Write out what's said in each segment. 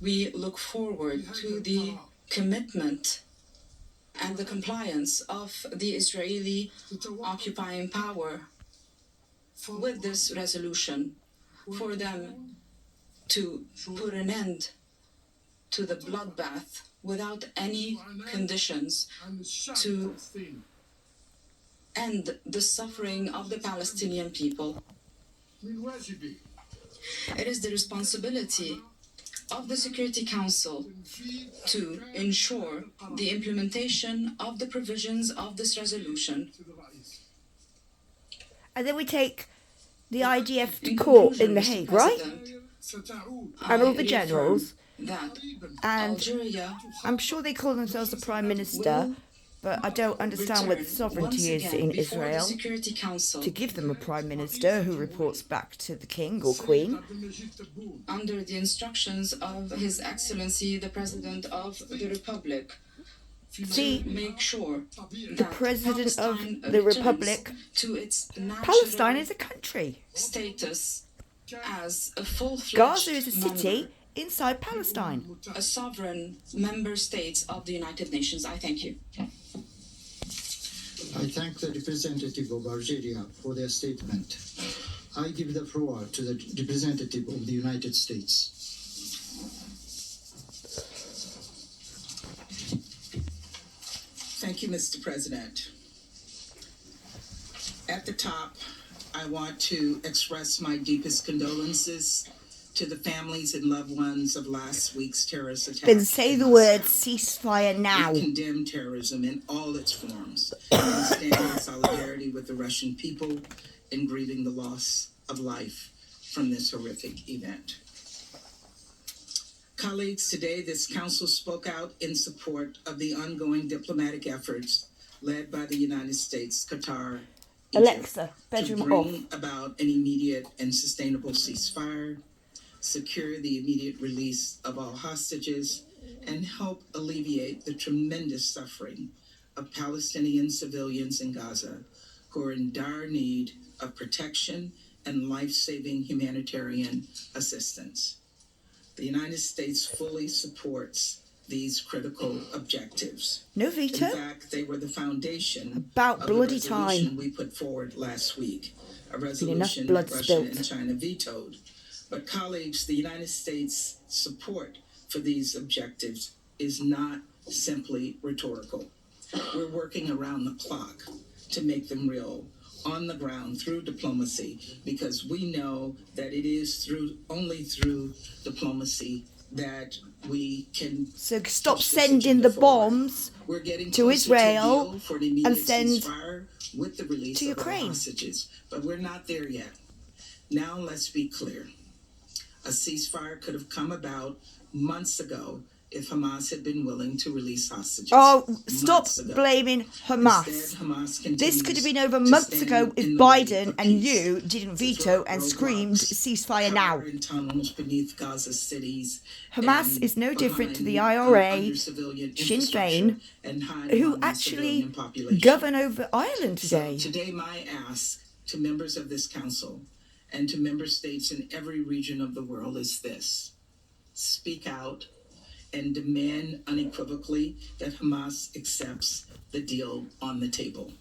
We look forward to the commitment and the compliance of the Israeli occupying power with this resolution, for them to put an end to the bloodbath without any conditions, to end the suffering of the Palestinian people. It is the responsibility of the Security Council to ensure the implementation of the provisions of this resolution. And then we take the IDF to court in The Hague, right? And all the generals. And I'm sure they call themselves the Prime Minister, but I don't understand what the sovereignty is in Israel to give them a Prime Minister who reports back to the King or Queen. Under the instructions of His Excellency, the President of the Republic. See, make sure the President of the Republic, to its Palestine is a country. Status as a full-fledged Gaza is a city inside Palestine. A sovereign member state of the United Nations. I thank you. I thank the representative of Algeria for their statement. I give the floor to the representative of the United States. Thank you, Mr. President. At the top, I want to express my deepest condolences to the families and loved ones of last week's terrorist attack. Then say the word ceasefire now. We condemn terrorism in all its forms and stand in solidarity with the Russian people in grieving the loss of life from this horrific event. Colleagues, today this council spoke out in support of the ongoing diplomatic efforts led by the United States, Qatar, Alexa, bedroom to bring off. about an immediate and sustainable ceasefire, secure the immediate release of all hostages, and help alleviate the tremendous suffering of Palestinian civilians in Gaza who are in dire need of protection and life-saving humanitarian assistance. The United States fully supports these critical objectives. No veto. In fact, they were the foundation About of bloody the resolution time. we put forward last week, a Been enough resolution blood that Russia spilt. and China vetoed. But colleagues, the United States' support for these objectives is not simply rhetorical. We're working around the clock to make them real, on the ground, through diplomacy, because we know that it is only through diplomacy that we can. So stop push this sending agenda the forward. bombs We're getting to closer Israel to a deal for an immediate and send ceasefire with the release to of all Ukraine. hostages, but we're not there yet. Now let's be clear. A ceasefire could have come about months ago if Hamas had been willing to release hostages. Oh, stop Months ago. blaming Instead, Hamas. Hamas This could have been over continues to months ago stand if in the way Biden of and peace, you didn't to veto throw and roadblocks, screamed ceasefire now. cower in tunnels beneath Gaza cities, Hamas and is no different to the behind, IRA, under civilian Sinn infrastructure Féin, and hide who among the actually civilian population. govern over Ireland today. So today my ask to members of this council and to member states in every region of the world is this: speak out and demand unequivocally that Hamas accepts the deal on the table.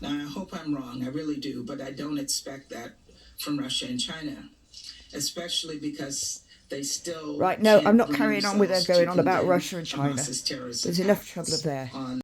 Now, I hope I'm wrong, I really do, but I don't expect that from Russia and China, especially because they still Right, no, can't I'm not bring carrying on with her themselves to going on about condemn Russia and China. Hamas's terrorist There's enough attacks trouble there. on